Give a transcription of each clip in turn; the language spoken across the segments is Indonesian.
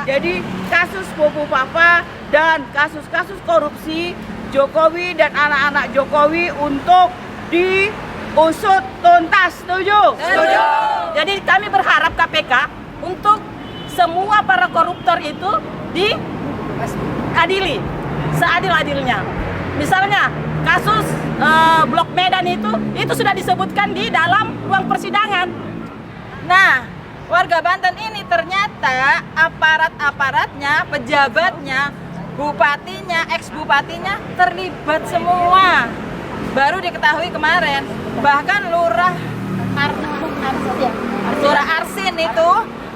Jadi kasus Bobo Papa dan kasus-kasus korupsi Jokowi dan anak-anak Jokowi untuk diusut tuntas. Setuju? Setuju. Jadi kami berharap KPK untuk semua para koruptor itu diadili seadil-adilnya. Misalnya kasus Blok Medan itu sudah disebutkan di dalam ruang persidangan. Nah, warga Banten ini ternyata aparat-aparatnya, pejabatnya, bupatinya, ex-bupatinya terlibat semua. Baru diketahui kemarin, bahkan Lurah Arsin itu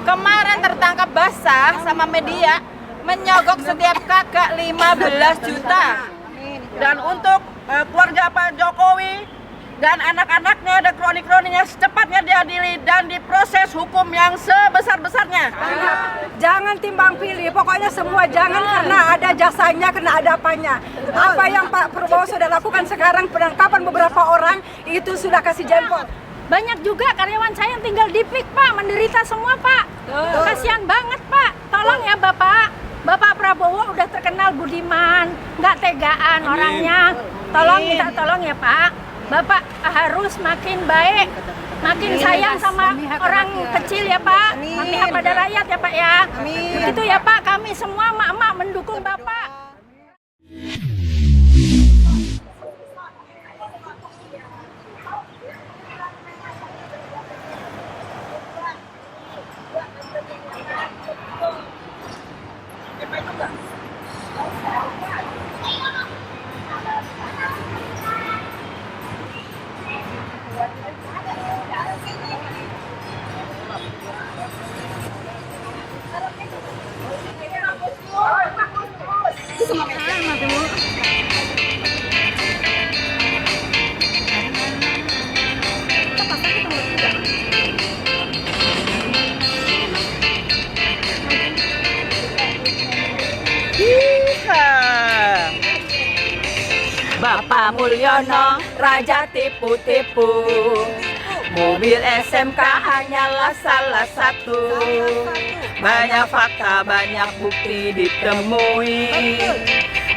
kemarin tertangkap basah sama media menyogok setiap kakak 15 juta. Dan untuk keluarga Pak Jokowi dan anak-anaknya dan kroni-kroninya secepatnya diadili dan diproses hukum yang sebesar-besarnya. Jangan timbang pilih, pokoknya semua jangan karena ada jasanya, karena ada apanya. Apa yang Pak Prabowo sudah lakukan sekarang, penangkapan beberapa orang itu sudah kasih jempol. Banyak juga karyawan saya yang tinggal di PIK, Pak, menderita semua, Pak. Kasihan banget, Pak. Tolong ya, Bapak. Bapak Prabowo udah terkenal budiman, nggak tegaan orangnya. Tolong, minta tolong ya, Pak. Bapak harus makin baik, makin sayang sama orang kecil ya, Pak. Memihak pada rakyat ya, Pak ya. Begitu ya, Pak. Kami semua emak-emak mendukung Bapak. Bapak Mulyono, raja tipu-tipu. Mobil SMK hanyalah salah satu. Banyak fakta, banyak bukti ditemui.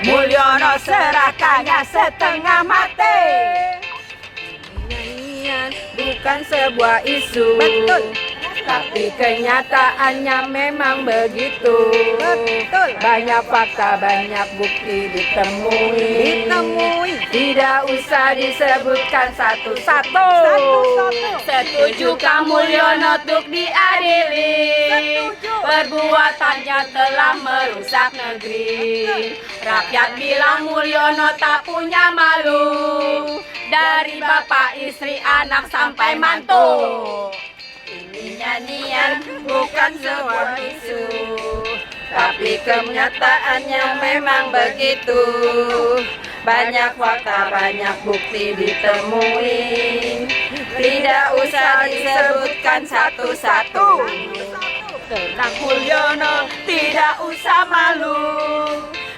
Mulyono serahkannya setengah mati. Nyanyian bukan sebuah isu. Betul. Tapi kenyataannya memang begitu. Betul. Banyak fakta, banyak bukti ditemui. Tidak usah disebutkan satu-satu. Setuju kamu Mulyono untuk diadili. Perbuatannya telah merusak negeri. Rakyat bilang Mulyono tak punya malu. Dari bapak, istri, anak sampai mantu. Ini nyanyian bukan sebuah isu, tapi kenyataannya memang begitu. Banyak fakta, banyak bukti ditemui. Tidak usah disebutkan satu-satu. Tentang Mulyono tidak usah malu,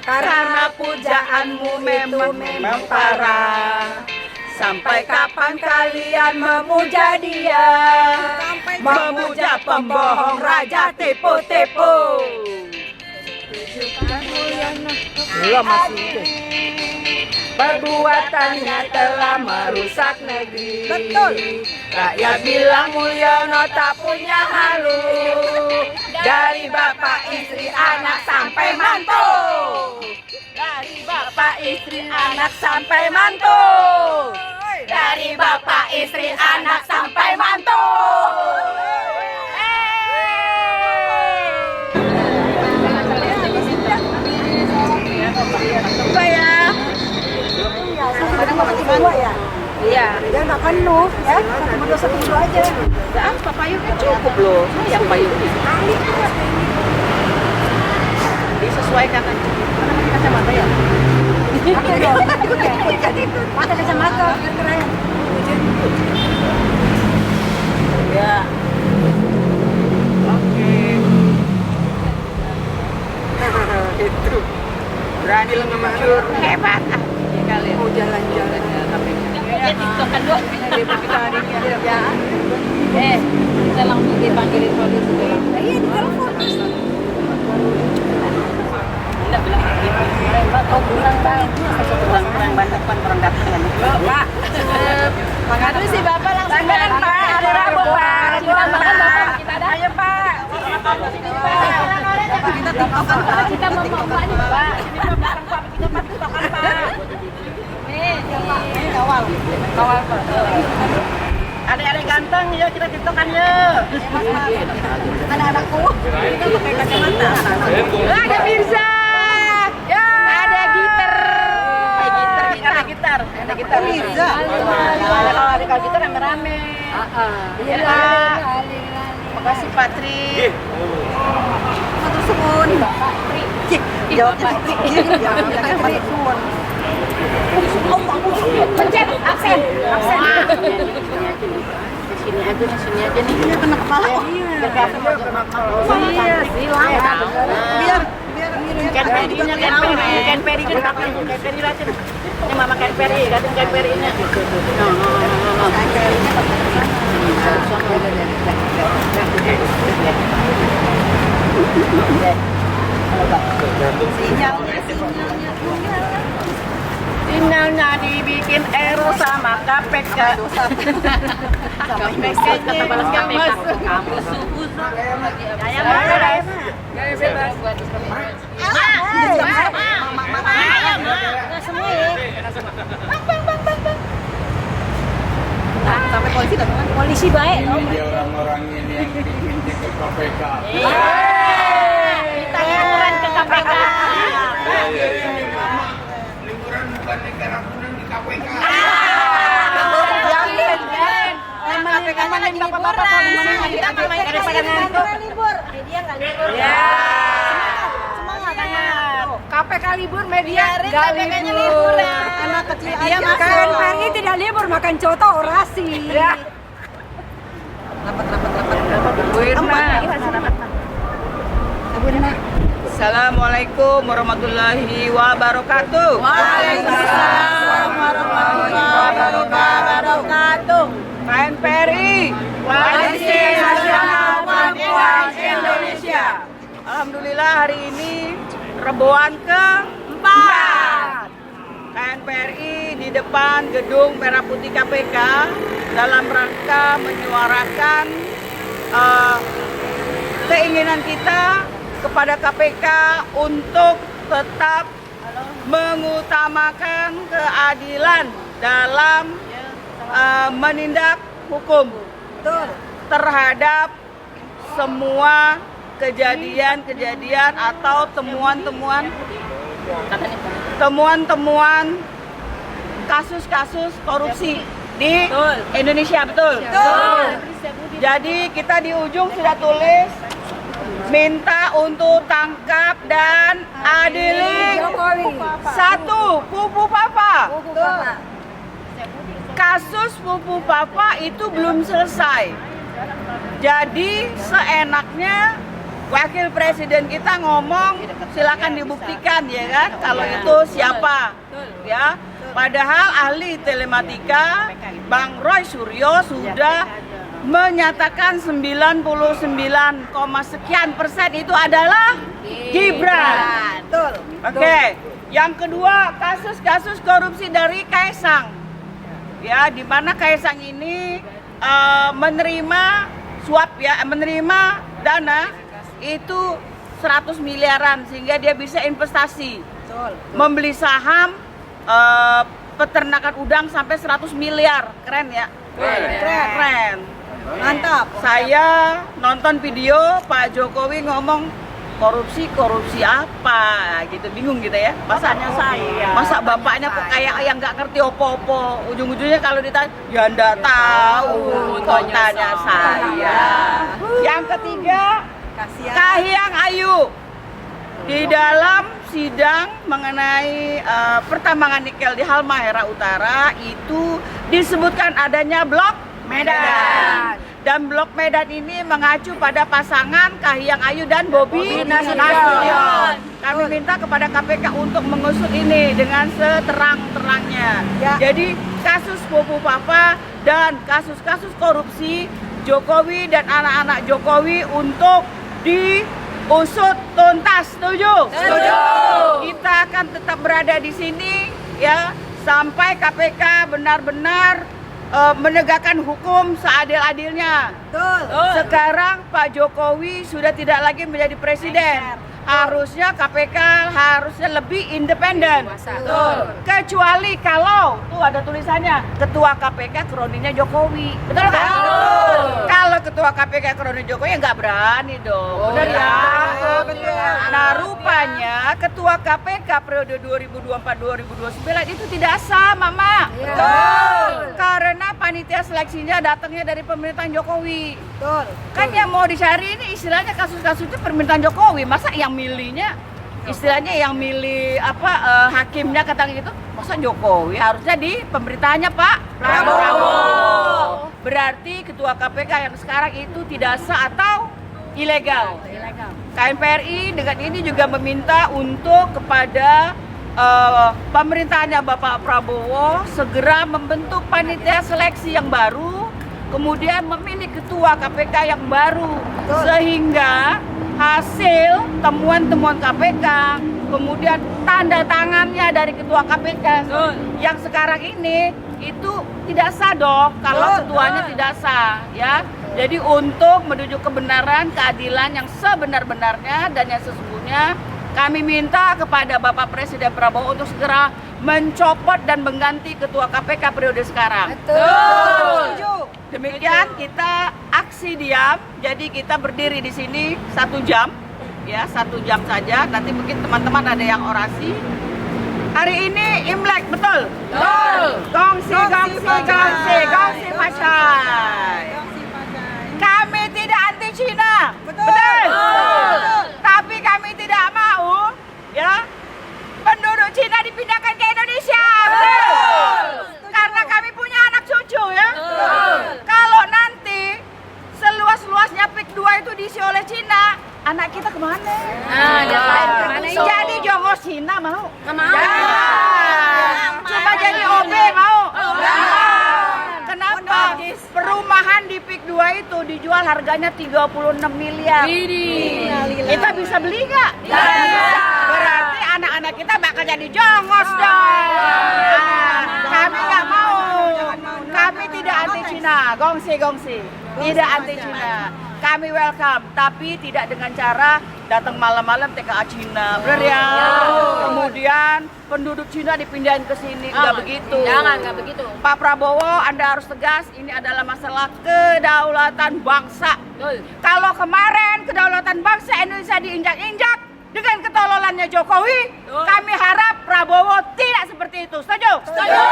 karena pujaanmu memang parah. Sampai kapan kalian memuja dia? Memuja pembohong, raja tipu-tipu. Belum masih itu. Perbuatannya telah merusak negeri. Betul. Rakyat bilang Mulyono tak punya halu. Dari bapak, istri, anak sampai mantu. Dari bapak, istri, anak sampai mantu. Dari bapak, istri, anak sampai mantu. Enggak ya? Kadang Bapak 32 ya? Iya. Ya nggak penuh ya, 1 aja. Enggak apa, payungnya cukup loh. Yang payung disesuaikan aja. Mana kacamata ya? Pakai kacamata. Ya. Oke. Itu berani lengkap hebat. Ya kali. Mau jalan-jalan ya tapi. Ya tiktokan dulu. Kita hari ini ya. Kita langsung dipanggilin polisi. Iya di telepon. Kita mau mbak nih Pak. Kawal Pak. Adik-adik ganteng, yuk kita tiktokan yuk. Anak-anakku. Kita pakai kacamata. Ada Mirza. Ya. Ada gitar. Ada gitar. Mirza. Kalau ada gitar rame-rame. Iya Pak. Makasih Pak Tri. Matur suwun. Jawabnya Tri. Pencet absen. Sini aja nih. Iya kena kepala. Iya, silang. Biar Ken Peri-nya Ken Peri di belakang. Ken Peri aja. Ini Mama Ken Peri, katanya Ken Peri-nya. Sinyalnya dibikin Ero sama KPK. KPK-nya masuk. Sampai polisi datang. Polisi baik. Ini dia orang-orang ini yang bikin ke KPK. Kita liburan ke KPK. Liburan bukan di Karapunan di KPK. KPK libur, media nggak libur. Anak kecil aja makan pagi tidak libur, makan coto orasi. Assalamualaikum warahmatullahi wabarakatuh. Waalaikumsalam warahmatullahi wabarakatuh. KNPRI, Koalisi Nasional Perempuan Indonesia. Alhamdulillah hari ini Reboan ke-4. KNPRI di depan gedung Merah Putih KPK dalam rangka menyuarakan keinginan kita kepada KPK untuk tetap mengutamakan keadilan dalam menindak hukum terhadap semua kejadian-kejadian atau temuan-temuan kasus-kasus korupsi di Indonesia, betul? Jadi kita di ujung sudah tulis minta untuk tangkap dan adili satu Pupu Papa. Kasus Pupu Papa itu belum selesai. Jadi seenaknya Wakil Presiden kita ngomong silakan dibuktikan ya kan kalau itu siapa ya. Padahal ahli telematika Bang Roy Suryo sudah menyatakan 99, sekian persen itu adalah Gibran. Oke. Yang kedua, kasus-kasus korupsi dari Kaisang. Ya, di mana Kaisang ini menerima suap ya, menerima dana itu 100 miliaran sehingga dia bisa investasi. Membeli saham peternakan udang sampai 100 miliar. Keren ya? Keren. Mantap. Saya nonton video Pak Jokowi ngomong korupsi apa gitu, bingung gitu ya. Masa bapaknya kok kayak yang nggak ngerti opo-opo. Ujung-ujungnya kalau ditanya, ya nggak tahu, kok tanya saya. Yang ketiga, Kahiyang Ayu di dalam sidang mengenai pertambangan nikel di Halmahera Utara itu disebutkan adanya blok Medan. Dan blok Medan ini mengacu pada pasangan Kahiyang Ayu dan Bobi Nasution. Kami minta kepada KPK untuk mengusut ini dengan seterang-terangnya. Ya. Jadi kasus Pupu Papa dan kasus-kasus korupsi Jokowi dan anak-anak Jokowi untuk diusut tuntas. Setuju? Setuju. Kita akan tetap berada di sini ya sampai KPK benar-benar menegakkan hukum seadil-adilnya. Sekarang Pak Jokowi sudah tidak lagi menjadi presiden. Harusnya KPK harusnya lebih independen. Kecuali kalau tuh ada tulisannya ketua KPK kroninya Jokowi. Betul kan? Kalau ketua KPK kroni Jokowi nggak berani dong. Benar ya? Betul. Nah, rupanya ketua KPK periode 2024-2029 itu tidak sah, Mama. Betul. Karena panitia seleksinya datangnya dari pemerintahan Jokowi. Betul. Kan yang mau dicari ini istilahnya kasus-kasus itu pemerintahan Jokowi. Masa yang milihnya istilahnya yang milih hakimnya kata gitu, masa Jokowi? Harusnya di pemerintahannya Pak Prabowo. Berarti ketua KPK yang sekarang itu tidak sah atau ilegal. KNPRI dengan ini juga meminta untuk kepada pemerintahannya Bapak Prabowo segera membentuk panitia seleksi yang baru, kemudian memilih ketua KPK yang baru, sehingga hasil temuan-temuan KPK, kemudian tanda tangannya dari ketua KPK yang sekarang ini itu tidak sah dong kalau ketuanya tidak sah, ya. Jadi untuk menuju kebenaran, keadilan yang sebenar-benarnya dan yang sesungguhnya, kami minta kepada Bapak Presiden Prabowo untuk segera mencopot dan mengganti ketua KPK periode sekarang. Betul. Demikian kita aksi diam, jadi kita berdiri di sini 1 jam, ya 1 jam saja. Nanti mungkin teman-teman ada yang orasi. Hari ini Imlek, betul? Betul. Gongsi Pasai. Kami tidak anti Cina, betul. Tapi kami tidak mau, ya, penduduk Cina dipindahkan ke Indonesia, betul. Karena kami punya anak cucu, ya. Kalau nanti seluas-luasnya PIK 2 itu diisi oleh Cina, anak kita kemana? Jadi jongos Cina mau? Coba jadi OB mau? Kenapa? Perumahan di PIK 2 itu dijual harganya 36 miliar. Kita bisa beli nggak? Berarti anak-anak kita bakal jadi jongos dong. Kami nggak mau. Kami tidak anti Cina, gongsi. Tidak anti Cina. Kami welcome, tapi tidak dengan cara datang malam-malam TKA Cina, benar ya? Kemudian penduduk Cina dipindahin ke sini, nggak begitu. Nggak begitu. Pak Prabowo, Anda harus tegas, ini adalah masalah kedaulatan bangsa. Kalau kemarin kedaulatan bangsa Indonesia diinjak-injak dengan ketololannya Jokowi, kami harap Prabowo tidak seperti itu. Setuju? Setuju.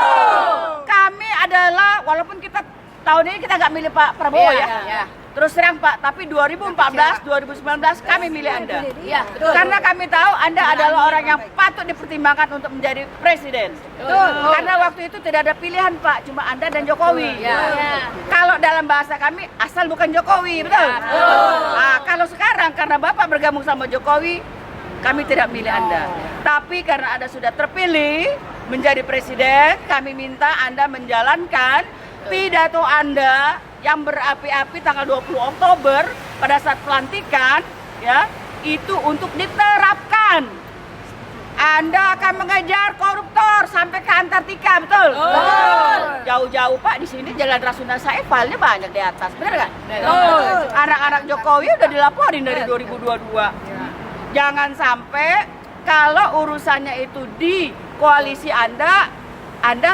Kami adalah, walaupun kita tahun ini kita nggak milih Pak Prabowo ya. Terus terang Pak, tapi 2014, 2019 kami milih Anda. Karena kami tahu Anda adalah orang yang patut dipertimbangkan untuk menjadi presiden. Karena waktu itu tidak ada pilihan Pak, cuma Anda dan Jokowi. Kalau dalam bahasa kami, asal bukan Jokowi, betul? Nah, kalau sekarang karena Bapak bergabung sama Jokowi, kami tidak milih Anda. Tapi karena Anda sudah terpilih menjadi presiden, kami minta Anda menjalankan pidato Anda yang berapi-api tanggal 20 Oktober pada saat pelantikan, ya, itu untuk diterapkan. Anda akan mengejar koruptor sampai ke Antartika, betul? Jauh-jauh Pak, di sini Jalan Rasuna Said filenya banyak di atas, benar nggak? Anak-anak Jokowi udah dilaporin dari 2022. Jangan sampai kalau urusannya itu di koalisi Anda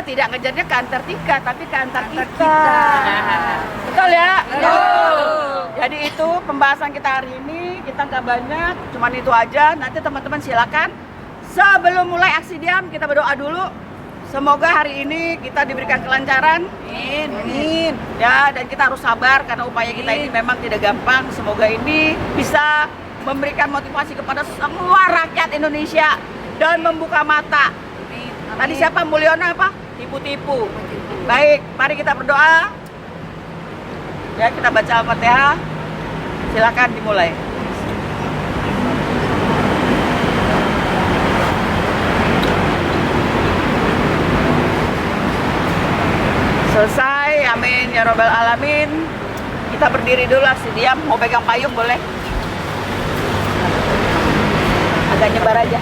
tidak ngejarnya ke Antartika, tapi ke Antartika. Betul ya? Betul. Jadi itu pembahasan kita hari ini, kita nggak banyak, cuman itu aja. Nanti teman-teman silakan. Sebelum mulai aksi diam, kita berdoa dulu. Semoga hari ini kita diberikan kelancaran. Amin. Ya, dan kita harus sabar karena upaya kita ini memang tidak gampang. Semoga ini bisa memberikan motivasi kepada semua rakyat Indonesia dan membuka mata. Tadi siapa Mulyono apa? Tipu-tipu. Baik, mari kita berdoa. Ya, kita baca Al-Fatihah. Silakan dimulai. Selesai, amin ya robbal alamin. Kita berdiri dulu, aksi diam. Mau pegang payung boleh. Agak nyebar aja.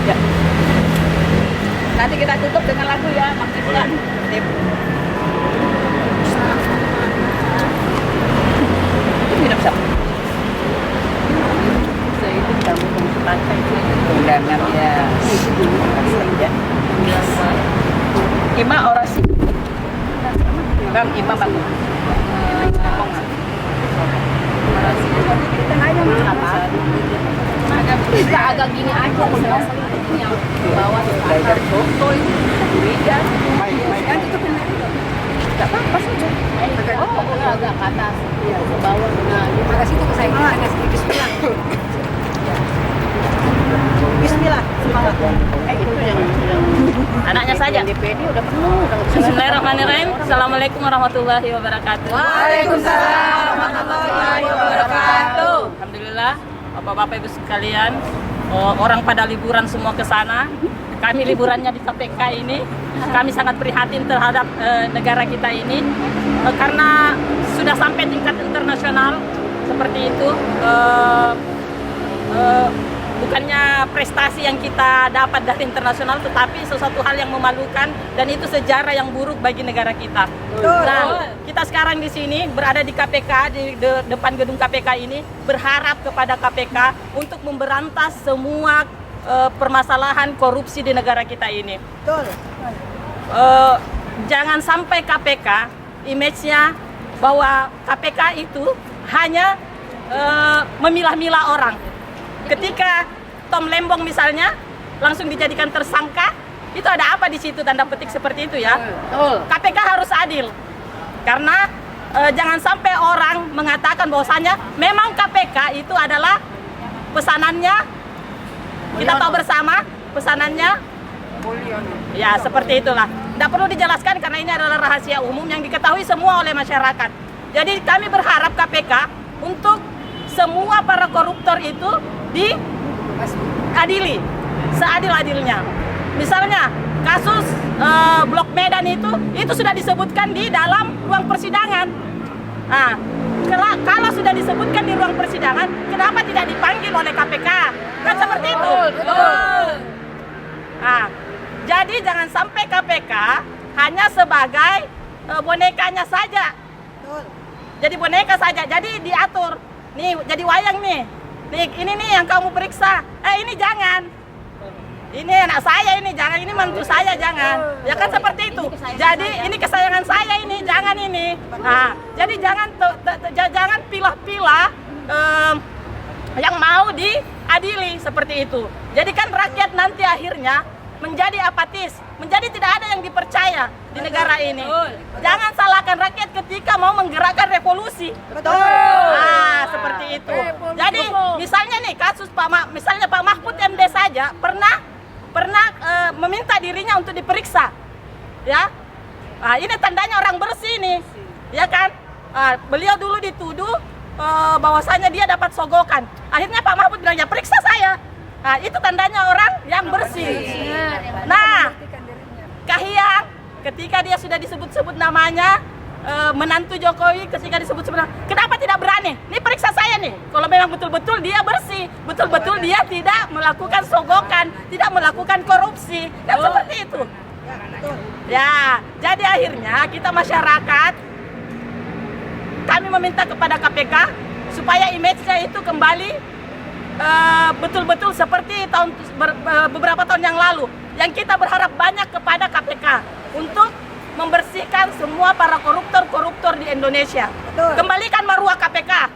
Ya. Nanti kita tutup dengan lagu ya, Mas Islam. minum siapa? Itu kamu pakai Undangan ya. Ima orasi. Bang, Ima bang. Kita agak gini aja, yang bawah Belajar foto itu. nggak apa-apa saja. Agak ke atas, ke bawah. Nah, Terima kasih tuh ke saya. Bismillah. Bismillah. Semangat. Itu yang anaknya saja. DPD udah penuh. Bismillahirrahmanirrahim. Assalamualaikum warahmatullahi wabarakatuh. Waalaikumsalam warahmatullahi wabarakatuh. Alhamdulillah, Bapak-bapak Ibu sekalian, orang pada liburan semua ke sana. Kami liburannya di KPK ini. Kami sangat prihatin terhadap negara kita ini karena sudah sampai tingkat internasional seperti itu. Bukannya prestasi yang kita dapat dari internasional, tetapi sesuatu hal yang memalukan dan itu sejarah yang buruk bagi negara kita. Nah, kita sekarang di sini berada di KPK, di depan gedung KPK ini, berharap kepada KPK untuk memberantas semua permasalahan korupsi di negara kita ini. Jangan sampai KPK image-nya bahwa KPK itu hanya memilah-milah orang. Ketika Tom Lembong misalnya langsung dijadikan tersangka, itu ada apa di situ, tanda petik seperti itu ya. KPK harus adil karena jangan sampai orang mengatakan bahwasanya memang KPK itu adalah pesanannya, kita tahu bersama pesanannya ya seperti itulah. Tidak perlu dijelaskan karena ini adalah rahasia umum yang diketahui semua oleh masyarakat. Jadi kami berharap KPK untuk semua para koruptor itu diadili seadil-adilnya. Misalnya kasus Blok Medan itu sudah disebutkan di dalam ruang persidangan. Nah, kalau sudah disebutkan di ruang persidangan, kenapa tidak dipanggil oleh KPK? Kan seperti itu. Nah, jadi jangan sampai KPK hanya sebagai bonekanya saja. Jadi boneka saja. Jadi diatur. Nih, jadi wayang nih. Nih, ini nih yang kamu periksa. Ini jangan. Ini anak saya ini, jangan. Ini mantu saya, jangan. Ya kan seperti itu. Jadi ini kesayangan saya ini, jangan ini. Nah, jadi jangan pilah-pilah yang mau diadili seperti itu. Jadi kan rakyat nanti akhirnya menjadi apatis, menjadi tidak ada yang dipercaya di negara ini. Jangan salahkan rakyat ketika mau menggerakkan revolusi. Nah, seperti itu. Jadi misalnya nih kasus misalnya Pak Mahfud MD saja pernah meminta dirinya untuk diperiksa, ya. Nah, ini tandanya orang bersih nih, ya kan? Beliau dulu dituduh bahwasanya dia dapat sogokan. Akhirnya Pak Mahfud bilang ya periksa saya. Nah, itu tandanya orang yang bersih. Nah, Kahiyang ketika dia sudah disebut-sebut namanya, menantu Jokowi ketika disebut-sebut, kenapa tidak berani? Ini periksa saya nih. Kalau memang betul-betul dia bersih, betul-betul dia tidak melakukan sogokan, tidak melakukan korupsi, dan seperti itu. Ya, jadi akhirnya kita masyarakat, kami meminta kepada KPK supaya image-nya itu kembali betul-betul seperti beberapa tahun yang lalu, yang kita berharap banyak kepada KPK untuk membersihkan semua para koruptor di Indonesia. Kembalikan marwah KPK.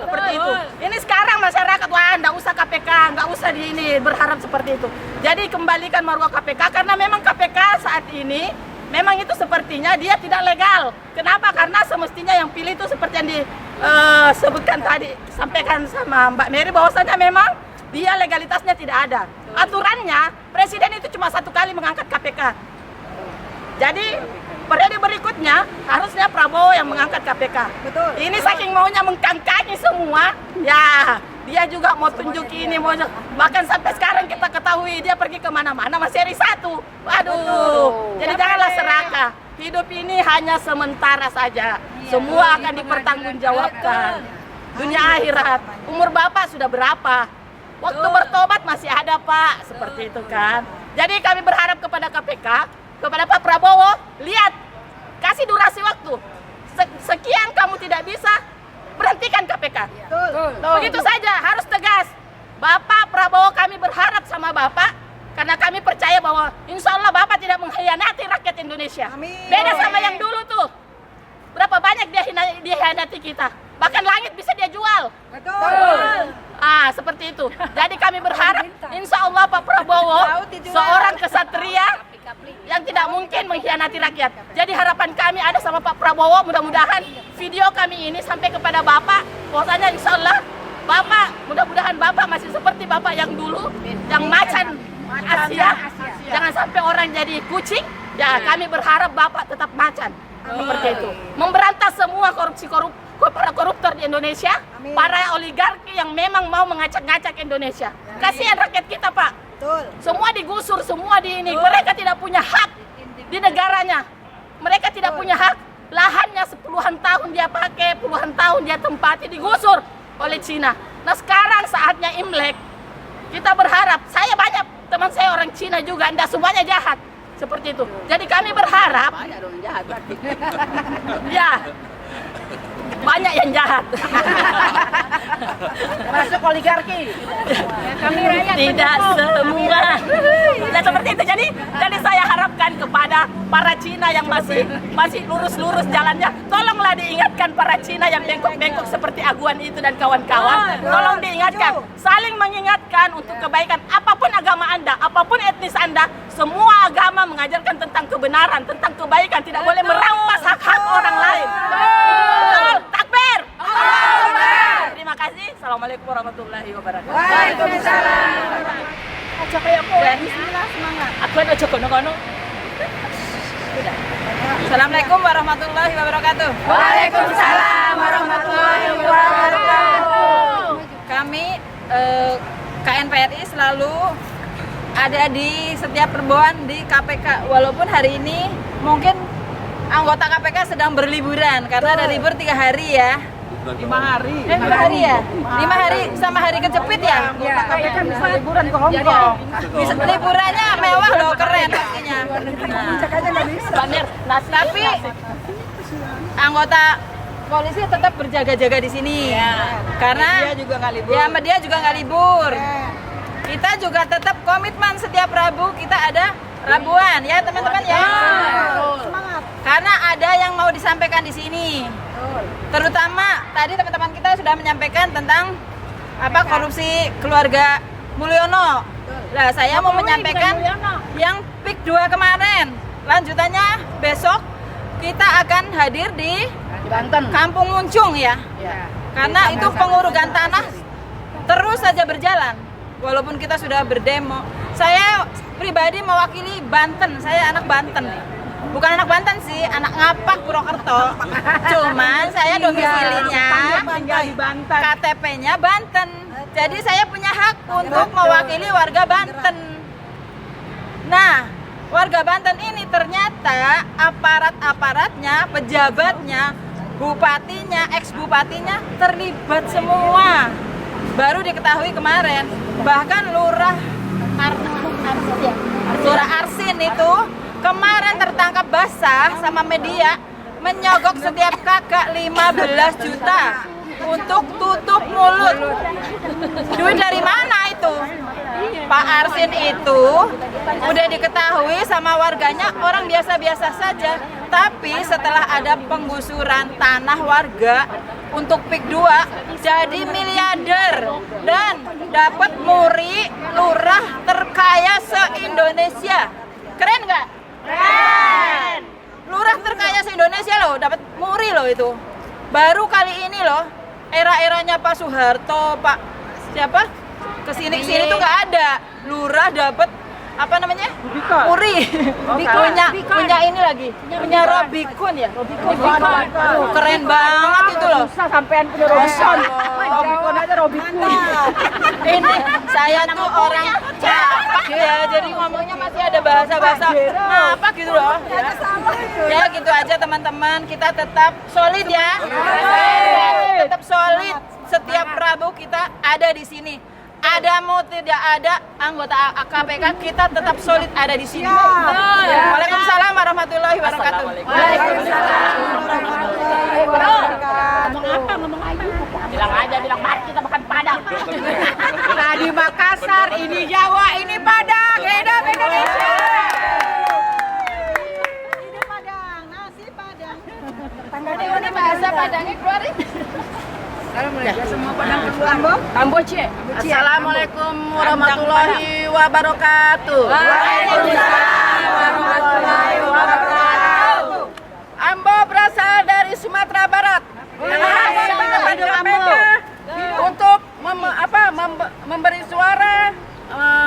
Seperti itu. Ini sekarang masyarakat, wah nggak usah KPK, nggak usah berharap seperti itu. Jadi kembalikan marwah KPK karena memang KPK saat ini memang itu sepertinya dia tidak legal. Kenapa? Karena semestinya yang pilih itu seperti yang disebutkan tadi, sampaikan sama Mbak Mary bahwasanya memang dia legalitasnya tidak ada. Aturannya presiden itu cuma 1 kali mengangkat KPK. Jadi periode berikutnya harusnya Prabowo yang mengangkat KPK. Ini saking maunya mengkangkangi semua, ya dia juga mau tunjuk ini, bahkan sampai sekarang kita ketahui dia pergi kemana-mana masih RI 1. Waduh, jadi janganlah serakah. Hidup ini hanya sementara saja. Semua akan dipertanggungjawabkan. Dunia akhirat. Umur Bapak sudah berapa? Waktu bertobat masih ada, Pak. Seperti itu kan. Jadi kami berharap kepada KPK, kepada Pak Prabowo, lihat, kasih durasi waktu. Sekian kamu tidak bisa, berhentikan KPK. Begitu saja, harus tegas. Bapak Prabowo, kami berharap sama Bapak, karena kami percaya bahwa insya Allah Bapak tidak mengkhianati rakyat Indonesia. Beda sama yang dulu tuh. Berapa banyak dia hianati kita. Bahkan langit bisa dia jual. Seperti itu. Jadi kami berharap insya Allah Pak Prabowo seorang kesatria yang tidak mungkin mengkhianati rakyat. Jadi harapan kami ada sama Pak Prabowo, mudah-mudahan video kami ini sampai kepada Bapak, bahwasanya insya Allah Bapak, mudah-mudahan Bapak masih seperti Bapak yang dulu, yang macan Asia. Jangan sampai orang jadi kucing. Ya, kami berharap Bapak tetap macan. Seperti itu. Memberantas semua para koruptor di Indonesia, para oligarki yang memang mau mengacak-ngacak Indonesia. Kasihan rakyat kita, Pak. Semua digusur, semua di ini. Mereka tidak punya hak di negaranya. Mereka tidak punya hak. Lahannya puluhan tahun dia pakai, puluhan tahun dia tempati, digusur oleh Cina. Nah sekarang saatnya Imlek, kita berharap, saya banyak teman saya orang Cina juga, tidak semuanya jahat. Seperti itu. Jadi kami berharap, Banyak dong jahat berarti. ya, banyak yang jahat. Masuk oligarki. Tidak semua. Nah seperti itu. Jadi saya harapkan kepada para Cina yang masih lurus-lurus jalannya, tolonglah diingatkan para Cina yang bengkok-bengkok seperti Aguan itu dan kawan-kawan. Tolong diingatkan, saling mengingatkan untuk kebaikan. Apapun agama Anda, apapun etnis Anda, semua agama mengajarkan tentang kebenaran, tentang kebaikan, tidak boleh merampas hak-hak orang lain. Betul. Takbir. Terima kasih. Assalamualaikum warahmatullahi wabarakatuh. Waalaikumsalam. Aja kayak aku. Bismillah, semangat. Aku aja kono-kono. Assalamualaikum warahmatullahi wabarakatuh. Waalaikumsalam warahmatullahi wabarakatuh. Kami KNPRI selalu ada di setiap perboan di KPK. Walaupun hari ini mungkin anggota KPK sedang berliburan karena ada libur 3 hari ya. 5 hari. 5 hari ya? 5 hari sama hari kejepit ya? KPK bisa liburan ke Hong Kong. Bisa, liburannya mewah loh, keren pastinya. Tapi anggota polisi tetap berjaga-jaga di sini. Karena Dia juga nggak libur. ya media juga nggak libur. Kita juga tetap komitmen setiap Rabu kita ada Rabuan ya teman-teman ya. Karena ada yang mau disampaikan di sini. Terutama tadi teman-teman kita sudah menyampaikan tentang korupsi keluarga Mulyono. Nah, saya mau menyampaikan yang PIK 2 kemarin. Lanjutannya besok kita akan hadir di Banten. Kampung Muncung ya. Karena itu pengurugan tanah terus saja berjalan. Walaupun kita sudah berdemo. Saya pribadi mewakili Banten. Saya anak Banten. Bukan anak Banten sih, anak Ngapak Purwokerto. Cuman saya domisilinya Tinggal di Banten. KTP-nya Banten. Jadi saya punya hak untuk mewakili warga Banten. Nah, warga Banten ini ternyata aparat-aparatnya, pejabatnya, bupatinya, ex-bupatinya terlibat semua. Baru diketahui kemarin, bahkan Lurah Arsin itu kemarin tertangkap basah sama media menyogok setiap kakak 15 juta untuk tutup mulut. Duit dari mana itu? Pak Arsin itu udah diketahui sama warganya orang biasa-biasa saja. Tapi setelah ada penggusuran tanah warga untuk PIK 2 jadi miliarder dan dapat muri lurah terkaya se-Indonesia. Keren nggak? Keren. Lurah terkaya se-Indonesia loh, dapat muri loh itu. Baru kali ini loh, era-eranya Pak Soeharto, Pak siapa? Kesini tuh nggak ada. Lurah dapat apa namanya? Muri. Punya ini lagi. Punya Robikun ya? Robikun. Keren banget itu loh. Sampean punya Robikon. Robikon aja Robikun. Ini saya tuh orang Capak ya, jadi ngomongnya masih ada bahasa-bahasa apa gitu loh. Ya gitu aja teman-teman, kita tetap solid ya. Tetap solid. Setiap Rabu kita ada di sini. Ada mau tidak ada anggota KPK, kita tetap solid ada di sini. Waalaikumsalam warahmatullahi wabarakatuh. Ngomong aja. Bilang mati kita makan Padang. Tadi Makassar, ini Jawa, ini Padang. Hidup Indonesia. Ini bahasa Padangnya keluarin. Assalamualaikum warahmatullahi wabarakatuh. Ambo berasal dari Sumatera Barat. Untuk memberi suara,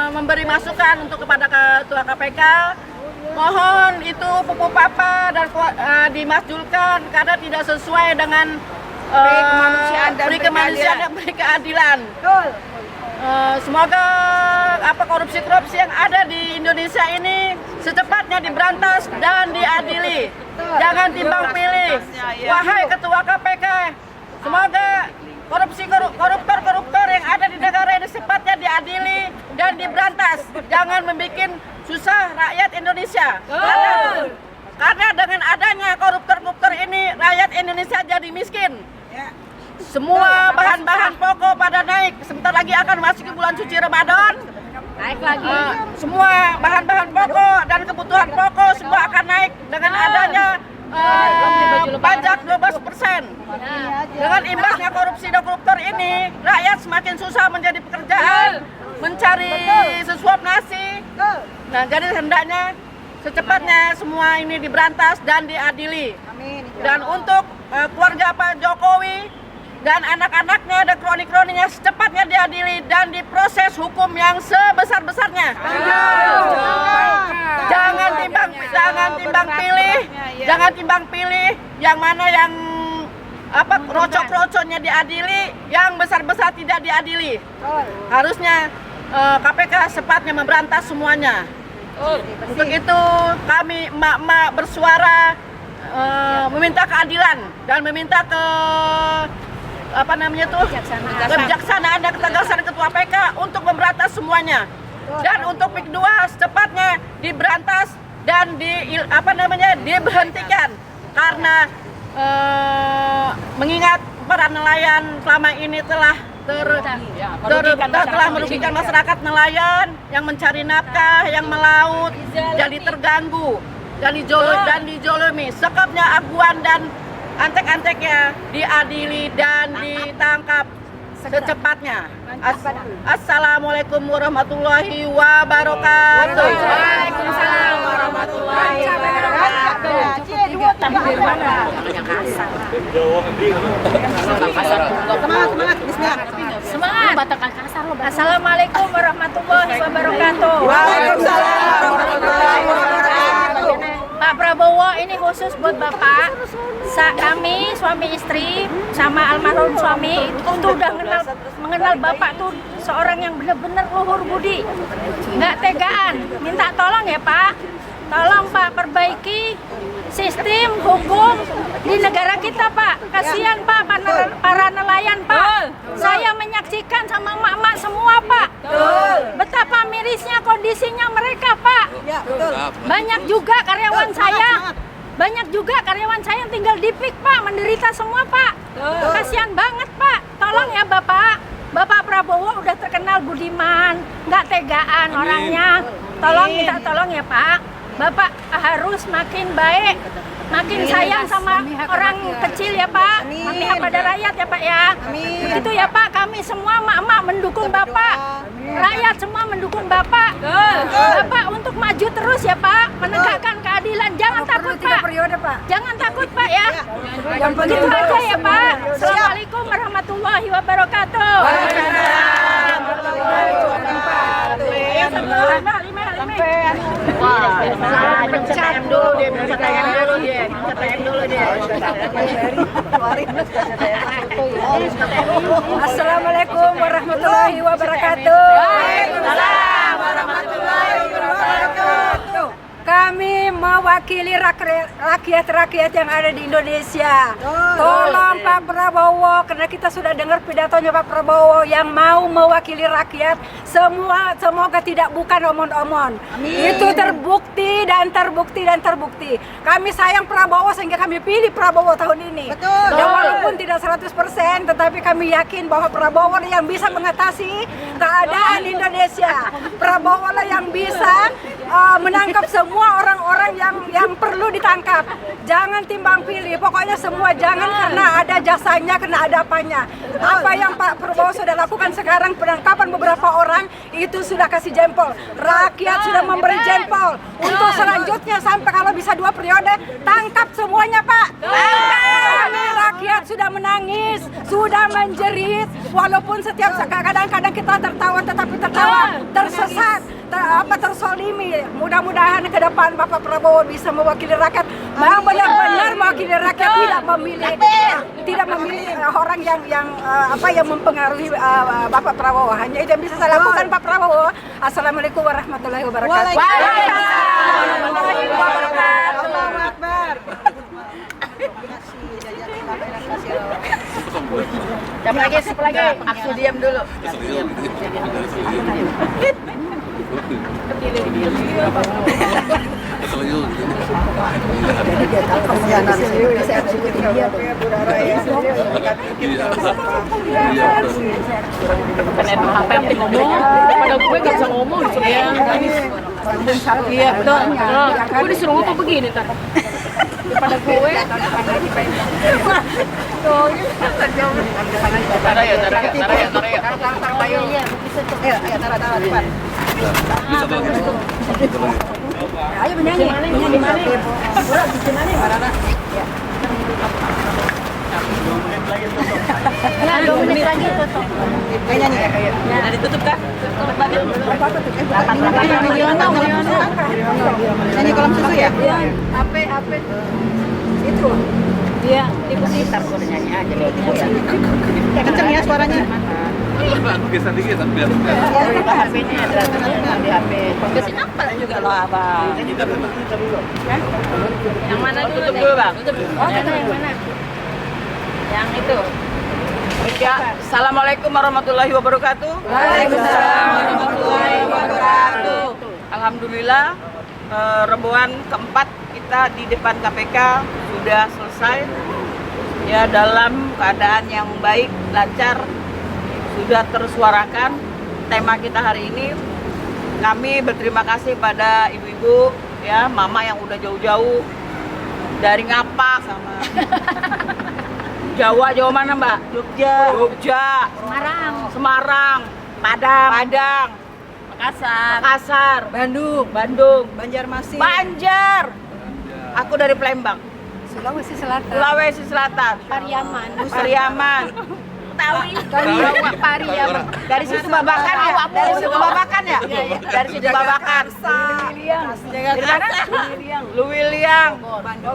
memberi masukan untuk kepada Ketua KPK. Mohon itu Pupu Papa dan dimasjulkan karena tidak sesuai dengan peri kemanusiaan dan peri keadilan. Semoga korupsi-korupsi yang ada di Indonesia ini secepatnya diberantas dan diadili. Jangan timbang pilih. Wahai Ketua KPK, semoga koruptor yang ada di negara ini secepatnya diadili dan diberantas. Jangan membuat susah rakyat Indonesia. Karena dengan adanya koruptor ini, rakyat Indonesia jadi miskin. Semua bahan-bahan pokok pada naik. Sebentar lagi akan masuk ke bulan suci Ramadan. Naik lagi. Semua bahan-bahan pokok dan kebutuhan pokok semua akan naik dengan adanya pajak 12%. Dengan imbasnya korupsi dan koruptor ini, rakyat semakin susah mencari pekerjaan, mencari sesuap nasi. Nah, jadi hendaknya secepatnya semua ini diberantas dan diadili. Dan untuk keluarga Pak Jokowi dan anak-anaknya dan kroni-kroninya secepatnya diadili dan diproses hukum yang sebesar-besarnya. Jangan timbang pilih yang mana yang rocok-rocoknya diadili, yang besar-besar tidak diadili. Harusnya KPK secepatnya memberantas semuanya. Untuk itu kami emak-emak bersuara meminta keadilan dan meminta kebijaksanaan dan ketegasan Ketua KPK untuk memberantas semuanya. Dan untuk PIK 2 secepatnya diberantas dan diberhentikan karena mengingat para nelayan selama ini telah merugikan masyarakat nelayan yang mencari nafkah, yang melaut, jadi terganggu dan dijolimi. Sekapnya aguan dan antek-anteknya diadili dan ditangkap secepatnya. Assalamualaikum warahmatullahi wabarakatuh. Waalaikumsalam warahmatullahi wabarakatuh. Semangat. Assalamualaikum warahmatullahi wabarakatuh. Waalaikumsalam warahmatullahi wabarakatuh. Pak Prabowo, ini khusus buat Bapak. Kami suami istri sama almarhum suami itu udah mengenal Bapak tuh seorang yang benar-benar luhur budi, nggak tegaan. Minta tolong ya Pak, tolong Pak perbaiki sistem hukum di negara kita Pak. Kasihan Pak para nelayan Pak. Saya menyaksikan sama emak-emak semua Pak. Betapa mirisnya kondisinya mereka Pak. Banyak juga karyawan saya yang tinggal di PIK Pak, menderita semua Pak. Kasihan banget Pak. Tolong ya Bapak. Bapak Prabowo udah terkenal budiman, nggak tegaan orangnya. Minta tolong ya Pak. Bapak harus makin baik, makin sayang sama orang kecil ya Pak. Memihak pada rakyat ya Pak ya. Begitu ya Pak, kami semua mak-mak mendukung Bapak. Rakyat semua mendukung Bapak. Bapak untuk maju terus ya Pak, menegakkan keadilan. Jangan takut Pak. Jangan takut Pak ya. Begitu aja ya Pak. Assalamualaikum warahmatullahi wabarakatuh. Assalamualaikum warahmatullahi wabarakatuh. Waalaikumsalam warahmatullahi wabarakatuh. Kami mewakili rakyat rakyat yang ada di Indonesia. Tolong Pak Prabowo, karena kita sudah dengar pidatonya Pak Prabowo yang mau mewakili rakyat, semoga tidak bukan omon-omon. Itu terbukti dan terbukti dan terbukti. Kami sayang Prabowo sehingga kami pilih Prabowo tahun ini. Dan walaupun tidak 100%, tetapi kami yakin bahwa Prabowo yang bisa mengatasi keadaan Indonesia. Prabowo lah yang bisa menangkap semua orang-orang yang perlu ditangkap. Jangan timbang pilih, pokoknya semua jangan karena ada jasanya, karena ada apanya. Apa yang Pak Prabowo sudah lakukan sekarang, penangkapan beberapa orang, itu sudah kasih jempol. Rakyat sudah memberi jempol. Untuk selanjutnya sampai kalau bisa 2 periode, tangkap semuanya Pak. Kami rakyat sudah menangis, sudah menjerit, walaupun setiap kadang-kadang kita tertawa, tetapi tertawa tersesat, tersolimi. Mudah-mudahan ke depan Bapak Prabowo bisa mewakili rakyat, benar-benar mewakili rakyat, tidak memilih orang yang mempengaruhi Bapak Prabowo. Hanya itu yang bisa saya lakukan Pak Prabowo. Assalamualaikum warahmatullahi wabarakatuh. Warahmatullahi wabarakatuh. Allahu Akbar. Siapa lagi? Siapa lagi? Aku diam dulu. Apa yang ngomong? Pada gue nggak bisa ngomong disuruh nangis. Iya betul. Gue disuruh ngomong begini tar. Pada gue. Tara ya. Ayo menyanyi. Ya, 2 menit lagi tutup. Nah, ditutup kah? Nyanyi kolam susu ya? Apa? Itu. Iya, diputar kok nyanyi aja deh. Kenceng ya suaranya. Aku geser dikit biar. HP-nya di HP. Kesin apa juga lo Abang? Yang mana dulu? Tutup dulu, Bang. Oh, yang mana? Yang itu. Ya, Assalamualaikum warahmatullahi wabarakatuh. Waalaikumsalam warahmatullahi wabarakatuh. Alhamdulillah, rembuan keempat kita di depan KPK sudah selesai. Ya, dalam keadaan yang baik, lancar, sudah tersuarakan. Tema kita hari ini, kami berterima kasih pada ibu-ibu, ya, mama yang udah jauh-jauh dari Ngapak sama Jawa mana Mbak? Jogja, Semarang, Padang, Makassar, Bandung, Banjarmasin. Banjar. Aku dari Palembang, Sulawesi Selatan. Pariaman. Betawi. Pariaman. Dari situ Babakan ya? Dari situ Babakan. Dari mana? Luwiliang.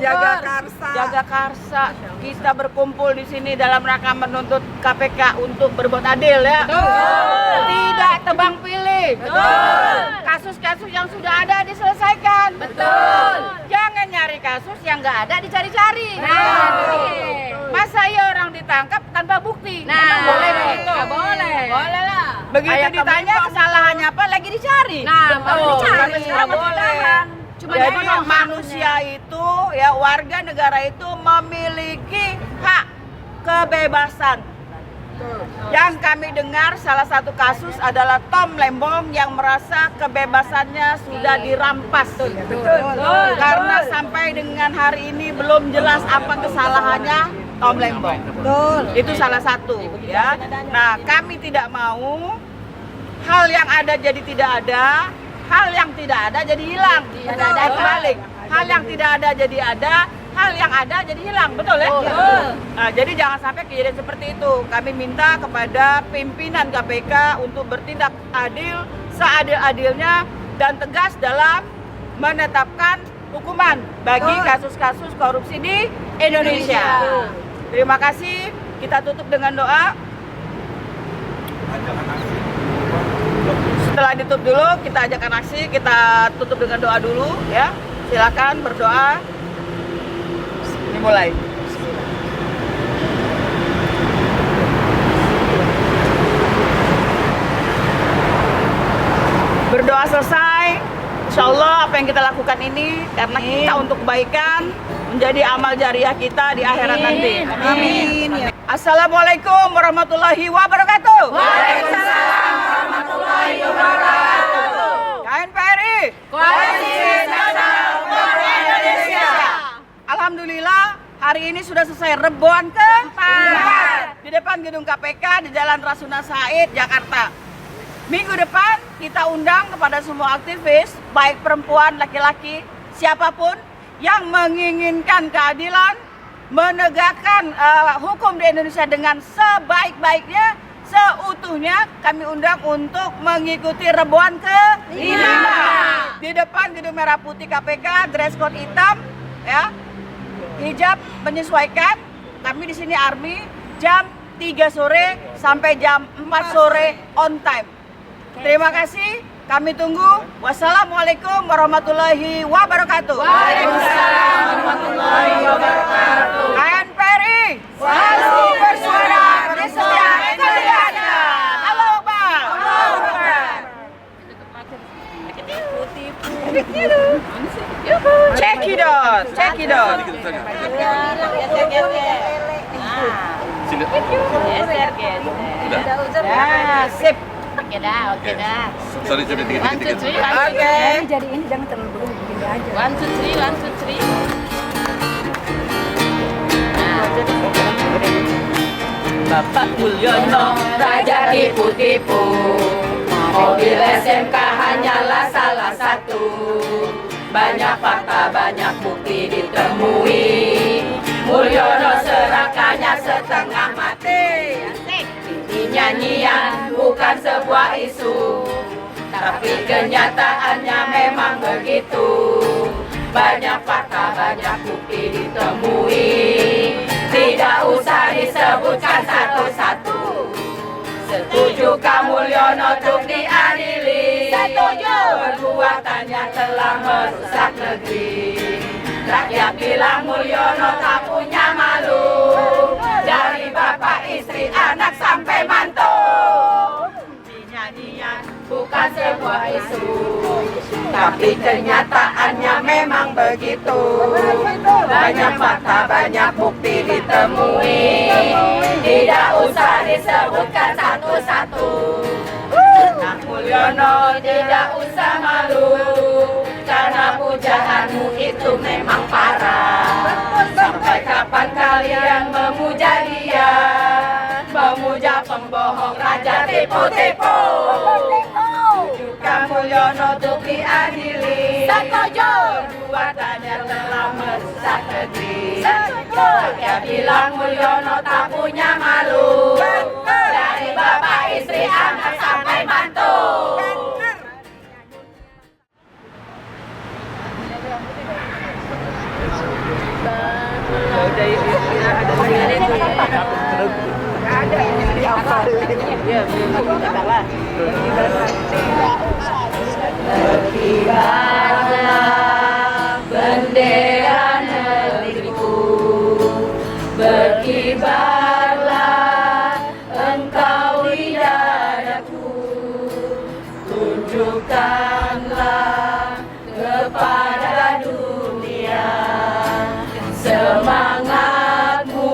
Jagakarsa. Kita berkumpul di sini dalam rangka menuntut KPK untuk berbuat adil ya. Tidak tebang pilih. Kasus-kasus yang sudah ada diselesaikan. Jangan nyari kasus yang nggak ada dicari-cari. Masa iya orang ditangkap tanpa bukti? Emang boleh begitu? Boleh lah. Begitu ditanya kesalahannya apa lagi dicari? Nggak boleh. Jadi manusia itu, ya, warga negara itu memiliki hak kebebasan. Yang kami dengar salah satu kasus adalah Tom Lembong yang merasa kebebasannya sudah dirampas. Karena sampai dengan hari ini belum jelas apa kesalahannya Tom Lembong. Itu salah satu, ya. Nah, kami tidak mau hal yang ada jadi tidak ada, hal yang tidak ada jadi hilang. Kebalik, hal yang tidak ada jadi ada, hal yang ada jadi hilang, betul ya? Nah, jadi jangan sampai kejadian seperti itu. Kami minta kepada pimpinan KPK untuk bertindak adil, seadil-adilnya dan tegas dalam menetapkan hukuman bagi kasus-kasus korupsi di Indonesia. Terima kasih. Kita tutup dengan doa. Setelah ditutup dulu, kita ajakkan aksi. Kita tutup dengan doa dulu, ya. Silakan berdoa. dimulai. Berdoa selesai, insya Allah apa yang kita lakukan ini karena kita untuk kebaikan menjadi amal jariah kita di akhirat nanti. Amin. Assalamualaikum warahmatullahi wabarakatuh. Waalaikumsalam warahmatullahi wabarakatuh. KNPRI, Koalisi Nasional untuk Indonesia. alhamdulillah hari ini sudah selesai Rebon keempat di depan gedung KPK di Jalan Rasuna Said, Jakarta. Minggu depan kita undang kepada semua aktivis, baik perempuan, laki-laki, siapapun yang menginginkan keadilan, menegakkan hukum di Indonesia dengan sebaik-baiknya, seutuhnya, kami undang untuk mengikuti Rebon ke-5 di depan gedung merah putih KPK, dress code hitam, ya, hijab menyesuaikan. Kami di sini ARMY jam 3 sore sampai jam 4 sore on time. Terima kasih, kami tunggu. Wassalamualaikum warahmatullahi wabarakatuh. Waalaikumsalam warahmatullahi wabarakatuh. KNPRI selalu bersuara di setiap Indonesia. Halo Pak. Check it out, check it out. Sini. Ya, sip. Oke dah. Sorry, dikit. Oke. Jadi ini jangan terlalu begini, begini aja. 1, 2, 3. Bapak Mulyono, raja tipu-tipu. Mobil SMK hanyalah salah satu. Banyak fakta, banyak bukti ditemui. Mulyono serakahnya setengah mati. Nyanyian bukan sebuah isu, tapi kenyataannya memang begitu. Banyak fakta, banyak bukti ditemui. Tidak usah disebutkan satu-satu. Setujukah Mulyono untuk diadili? Setuju. Perbuatannya telah merusak negeri. Rakyat bilang Mulyono tak punya malu. Dari bapak, istri, anak sampai mantu. Nyanyian bukan sebuah isu, tapi kenyataannya memang begitu. Banyak fakta, banyak bukti ditemui. Tidak usah disebutkan satu-satu. Nah, Mulyono tidak usah malu, karena pujaanmu itu memang parah. Sampai kapan kalian memuja dia, memuja pembohong raja tipu-tipu? Juga Mulyono untuk diadili. Setuju. Perbuatannya telah merusak negeri. Rakyat bilang Mulyono tak punya malu. Dari bapak, istri, anak sampai mantu. Berkibarlah bendera negeriku, berkibarlah engkau di dadaku. Tunjukkanlah kepada dunia semangatmu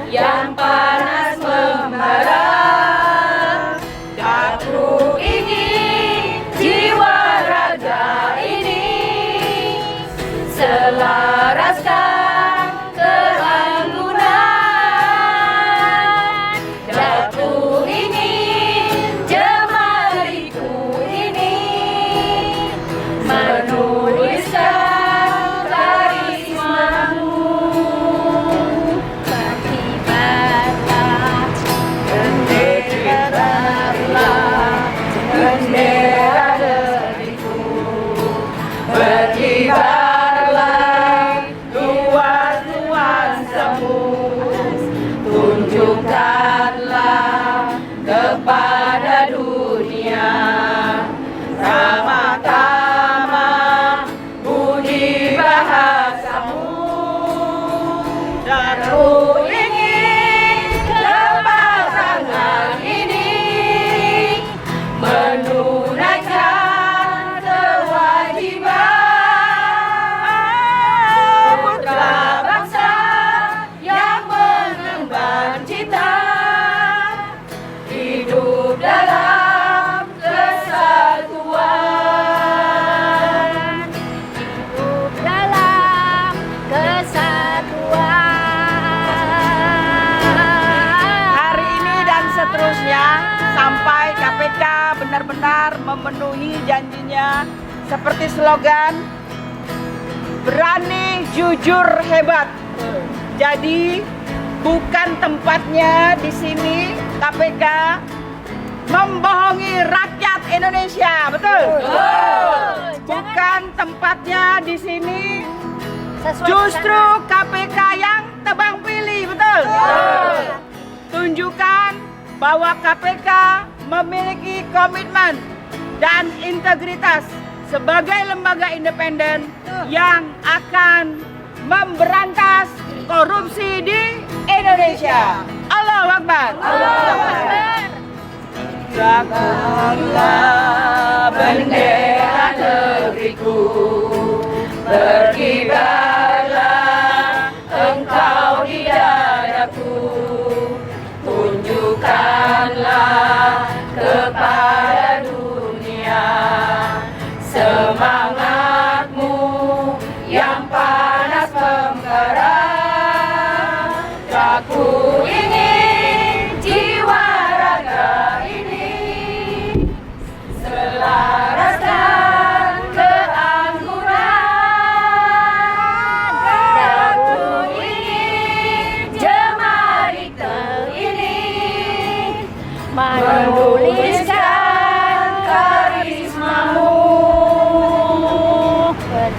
yang panas membara. Aku ingin jiwa raga ini selaraskan keanggunan. Aku ingin jemariku ini menuliskan karismamu. Berkibarlah bendera negeriku, berkibarlah luas nuansamu. Tunjukkanlah kepada dunia ramah tamah budi bahasamu. benar-benar memenuhi janjinya seperti slogan berani, jujur, hebat. Jadi bukan tempatnya di sini KPK membohongi rakyat Indonesia, betul? Bukan tempatnya di sini justru KPK yang tebang pilih, betul? Tunjukkan bahwa KPK memiliki komitmen dan integritas sebagai lembaga independen yang akan memberantas korupsi di Indonesia. Allahu Akbar. Tegakkanlah bendera negeriku, berkibarlah engkau di dadaku, tunjukkanlah kepada dunia semangatmu yang panas membara. Aku ingin jiwa raga ini selaras dan keangguran. Aku ingin jemari ini menuliskan karismamu.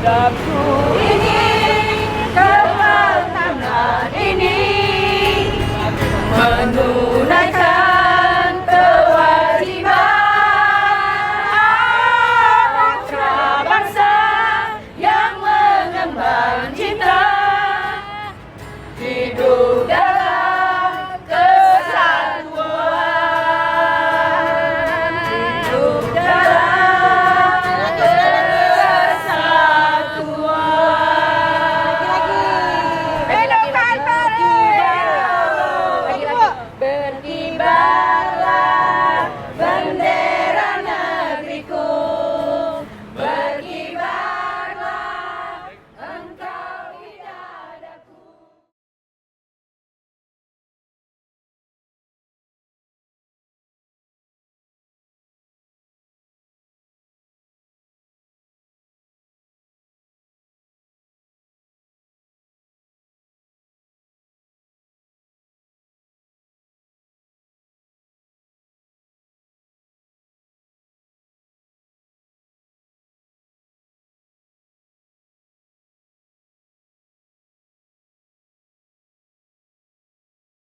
Aku